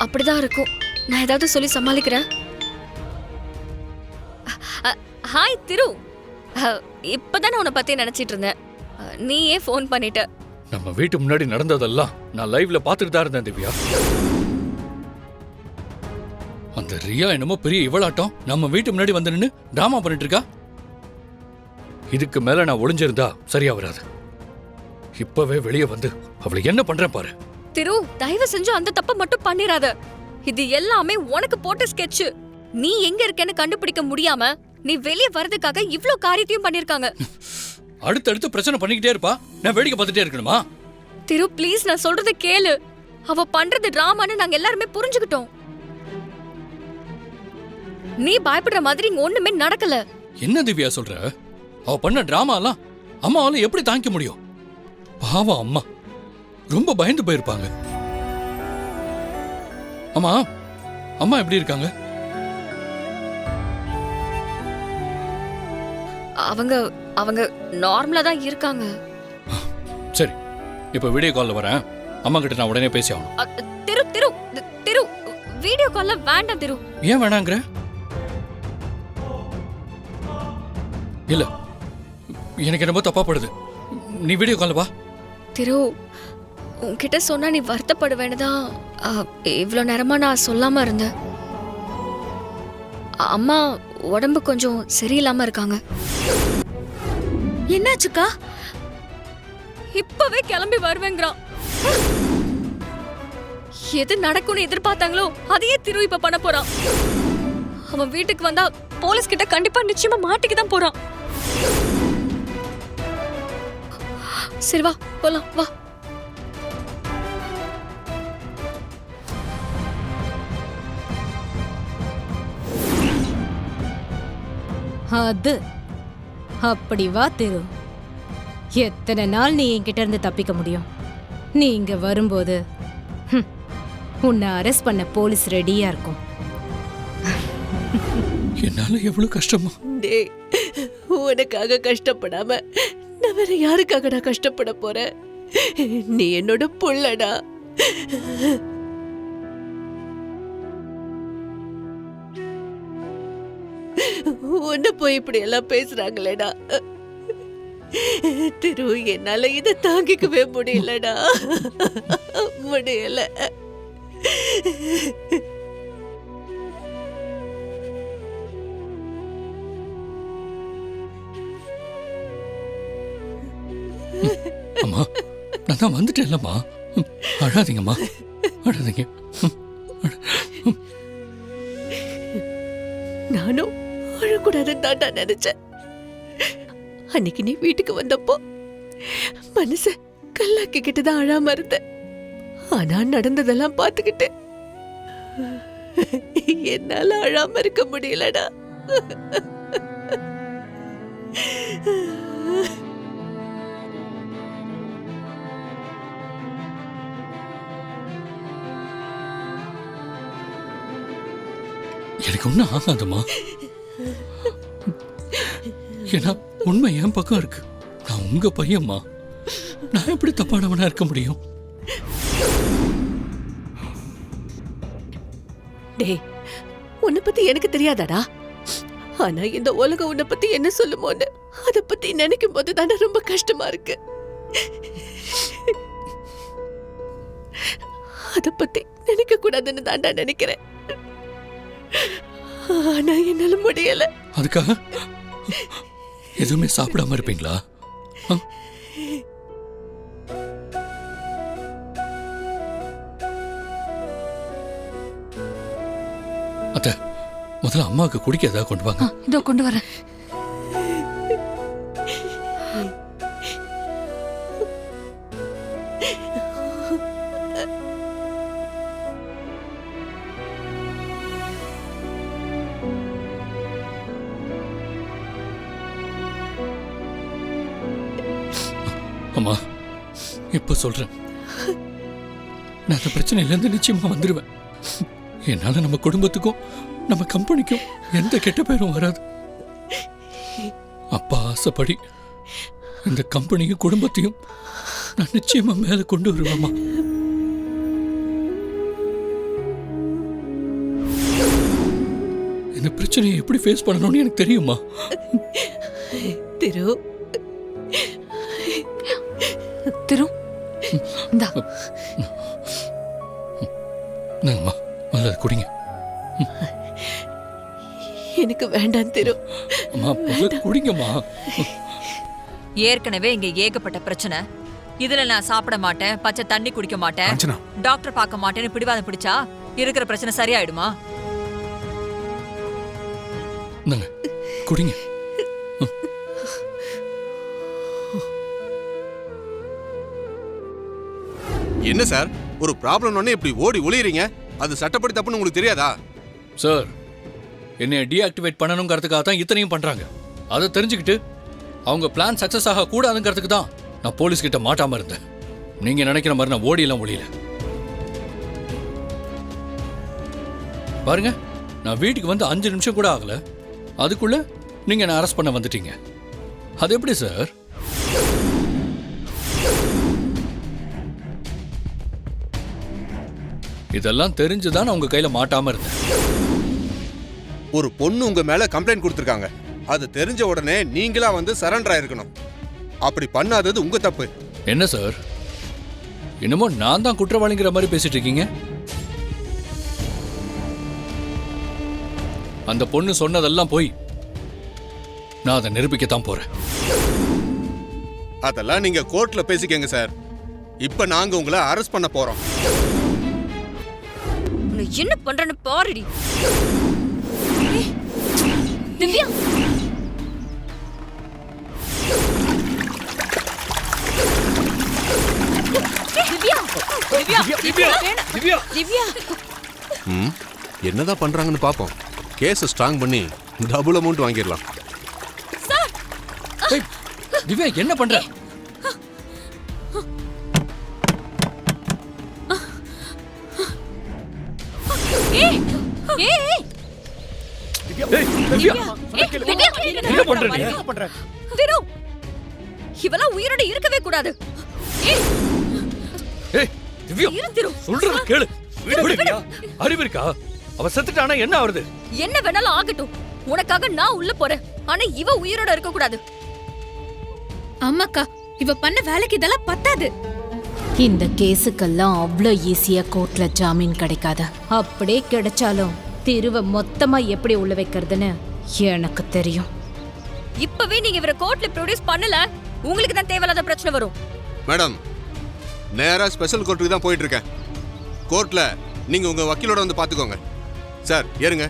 அப்படிதான் இருக்கும். நான் ஏதாவது சொல்லி சமாளிக்கிறேன். ஹாய் திரு, இப்பதானே உன்னை பத்தி நினைச்சிட்டு இருந்தேன். நீ ஏன் ஃபோன் பண்ணிட்ட? நம்ம வீட்டு முன்னாடி நடந்ததெல்லாம் நான் லைவ்ல பாத்துட்டு தான் இருந்தேன் திவ்யா. அந்த ரியா என்னமோ பெரிய இவளாட்டம் நம்ம வீட்டு முன்னாடி வந்து நின்னு டிராமா பண்ணிட்டு இருக்கா. இதுக்கு மேல நான் ஒளிஞ்சிருந்தா சரியா வராது. இப்பவே வெளியே வந்து அவளை என்ன பண்றேன் பாரு. திரு, தயவு செஞ்சு அந்த தப்ப மட்டும் பண்ணிராத. இது எல்லாமே உனக்கு போட்ட ஸ்கெட்ச். நீ எங்க இருக்கேன்னு கண்டுபிடிக்க முடியாம நீ வெளியே வரதுக்காக இவ்ளோ காரியத்தையும் பண்ணிருக்காங்க. அடுத்தடுத்து பிரச்சனை பண்ணிக்கிட்டே இருப்பா, நான் வேடிக்கை பார்த்துட்டே இருக்கணுமா? திரு ப்ளீஸ், நான் சொல்றத கேளு. அவ பண்றது டிராமான்னு நாங்க எல்லாருமே புரிஞ்சுக்கிட்டோம். நீ பயப்படுற மாதிரி இங்க ஒண்ணுமே நடக்கல. என்ன திவ்யா சொல்ற? அவ பண்ண டிராமாலாம் அம்மாவால எப்படி தாங்கிக்க முடியும்? பாவம் அம்மா ரொம்ப பயந்து போயிருப்பாங்க. அம்மா அம்மா எப்படி இருக்காங்க? அவங்க அவங்க நார்மலா தான் இருக்காங்க. சரி, இப்ப வீடியோ கால்ல வரேன். அம்மா கிட்ட நான் உடனே பேசி ஆகணும். திரு திரு திரு வீடியோ கால்ல வேண்டாம் திரு. ஏன் வேணாங்கிற? இல்ல, எனக்கு என்னமோ தப்பா படுது. நீ வீடியோ கால்ல வா. திரு, உன்கிட்ட சொன்னா நீ வருத்தப்படுவேன்னுதான் இவ்வளோ நேரமா நான் சொல்லாம இருந்தேன். அம்மா உடம்பு கொஞ்சம் சரியில்லாம இருக்காங்க. என்னாச்சுக்கா? இப்பவே கிளம்பி வருவேங்கிறான். எது நடக்கும்னு எதிர்பார்த்தாங்களோ அதையே திரு இப்ப பண்ண போறான். அவன் வீட்டுக்கு வந்தா போலீஸ் கிட்ட கண்டிப்பா நிச்சயமா மாட்டிக்கு தான் போறான். சரி வா போலாம், வா. அது அப்படி வா திரு. எத்தனை நாள் நீ என்கிட்ட இருந்து தப்பிக்க முடியும்? நீ இங்க வரும்போது உன்னை அரெஸ்ட் பண்ண போலீஸ் ரெடியா இருக்கும். என்னால எவ்வளவு கஷ்டமா? டேய், உனக்காக கஷ்டப்படாம நான் வேற யாருக்காக நான் கஷ்டப்பட போறேன்? நீ என்னோட புள்ளடா. உன்ன போய் இப்படி எல்லாம் பேசுறாங்களேடா. திரு, என்னால இதை தாங்கிக்கவே முடியலடா. முடியல. அம்மா நான் தான் வந்துட்டேன்லம்மா. அழாதீங்கம்மா, அழாதீங்க. நானும் அழக்கூடாதுன்னு தாண்டா நினைச்சேன். அன்னைக்கு நீ வீட்டுக்கு வந்தப்போ மனச கல்லாக்கிக்கிட்டு தான் அழாம இருந்தேன். ஆனா நடந்ததெல்லாம் பார்த்துக்கிட்டு என்னால அழாம இருக்க முடியலடா. எனக்கு ஒன்னும் ஆகாதம்மா. ஏன்னா உண்மை என் பக்கம் இருக்கு. நான் உங்க பையன்மா. நான் எப்படி தப்பானவனா இருக்க முடியும்? டேய், உன்னை பத்தி எனக்கு தெரியாதாடா? ஆனா இந்த உலகம் உன்னை பத்தி என்ன சொல்லுமோன்னு அத பத்தி நினைக்கும் போது தானே ரொம்ப கஷ்டமா இருக்கு. அத பத்தி நினைக்க கூடாதுன்னு தாண்டா நினைக்கிறேன். ஆனா என்னால முடியல. அதுக்காக எதுவுமே சாப்பிடாம இருப்பீங்களா? அத்த, முதல்ல அம்மாவுக்கு குடிக்க ஏதாவது கொண்டு வாங்க. இதோ கொண்டு வரேன். அம்மா, இப்ப சொல்றேன், நான் அந்த பிரச்சனையில இருந்து நிச்சயமா வந்துடுவேன். என்னால நம்ம குடும்பத்துக்கும் நம்ம கம்பெனிக்கும் எந்த கெட்ட பேரும் வராது. அப்பா ஆசைப்படி இந்த கம்பெனியும் குடும்பத்தையும் நான் நிச்சயமா மேல கொண்டு வருவேம்மா. இந்த பிரச்சனையை எப்படி ஃபேஸ் பண்ணணும்னு எனக்கு தெரியுமா? திரு திரு இந்தா நாங்கம்மா நல்லது குடிங்க. எனக்கு வேண்டாம் திரு. அம்மா முதல்ல குடிங்கம்மா. ஏற்கனவே இங்க ஏகப்பட்ட பிரச்சனை. இதுல நான் சாப்பிட மாட்டேன், பச்சை தண்ணி குடிக்க மாட்டேன், அஞ்சனா டாக்டர் பார்க்க மாட்டேன்னு பிடிவாதம் பிடிச்சா இருக்கிற பிரச்சனை சரியாயிடுமா? நாங்க குடிங்க. என்ன சார் ஒரு ப்ராப்ளம் இப்படி ஓடி ஒளியறீங்க? அது சட்டப்படி தப்புன்னு உங்களுக்கு தெரியாதா? சார் என்னை டீஆக்டிவேட் பண்ணணுங்கிறதுக்காக தான் இத்தனையும் பண்றாங்க. அதை தெரிஞ்சுக்கிட்டு அவங்க பிளான் சக்சஸ் ஆக கூடாதுங்கிறதுக்கு தான் நான் போலீஸ் கிட்ட மாட்டாம இருந்தேன். நீங்க நினைக்கிற மாதிரி நான் ஓடியெல்லாம் ஒளியல. பாருங்க, நான் வீட்டுக்கு வந்து 5 நிமிஷம் கூட ஆகல, அதுக்குள்ள நீங்க என்ன அரெஸ்ட் பண்ண வந்துட்டீங்க. அது எப்படி சார்? இதெல்லாம் தெரிஞ்சுதான் நான் உங்க கையில மாட்டாம இருந்தேன். ஒரு பொண்ணு உங்க மேல கம்ப்ளைண்ட் கொடுத்திருக்காங்க. அது தெரிஞ்ச உடனே நீங்களா வந்து சரண்டர் ஆயிருக்கணும். அப்படி பண்ணாதது உங்க தப்பு. என்ன சார், என்னமோ நான் தான் குற்றவாளிங்கிற மாதிரி பேசிட்டு இருக்கீங்க? அந்த பொண்ணு சொன்னதெல்லாம் போய் நான் அதை நிரூபிக்கத்தான் போறேன். அதெல்லாம் நீங்க கோர்ட்ல பேசிக்கங்க சார். இப்ப நாங்க உங்களை அரெஸ்ட் பண்ண போறோம். உன்னை என்ன பண்றேன்னு பாருடி. ஏய், திவ்யா திவ்யா என்னதான் பண்றாங்கன்னு பாப்போம். கேஸ் ஸ்ட்ராங் பண்ணி டபுள் அமௌண்ட் வாங்கிடலாம். ஏய், திவ்யா என்ன பண்ற? ஏய் ஏய் ஏய், திவ்யா என்ன பண்ற நீ? திரு, இவெல்லாம் உயிரோட இருக்கவே கூடாது. ஏய் ஏய், திவ்யா இரு திரு. சொல்றத கேளு. விடு. அறிவு இருக்கா? அவ செத்துட்டானா என்ன ஆவறது? என்ன வேணாலும் ஆகட்டும், உனக்காக நான் உள்ள போறேன். ஆனா இவ உயிரோட இருக்க கூடாது. அம்மாக்கா, இவ பண்ண வேலைக்கு இதெல்லாம் பத்தாது. இந்த கேஸுக்கெல்லாம் அவ்வளோ ஈஸியா கோர்ட்ல ஜாமீன் கிடைக்காது. அப்படியே கிடைச்சாலும் திருவ மொத்தமா எப்படி உள்ள வைக்கிறதுன்னு எனக்கு தெரியும். இப்பவே நீங்க இவரை கோர்ட்ல ப்ரொடியூஸ் பண்ணல, உங்களுக்கு தான் தேவையில்லாத பிரச்சனை வரும். மேடம், நேரா ஸ்பெஷல் கோர்ட்டுக்கு தான் போயிட்டு இருக்கேன். கோர்ட்ல நீங்க உங்க வக்கீலோட வந்து பாத்துக்கோங்க. சார் ஏறுங்க.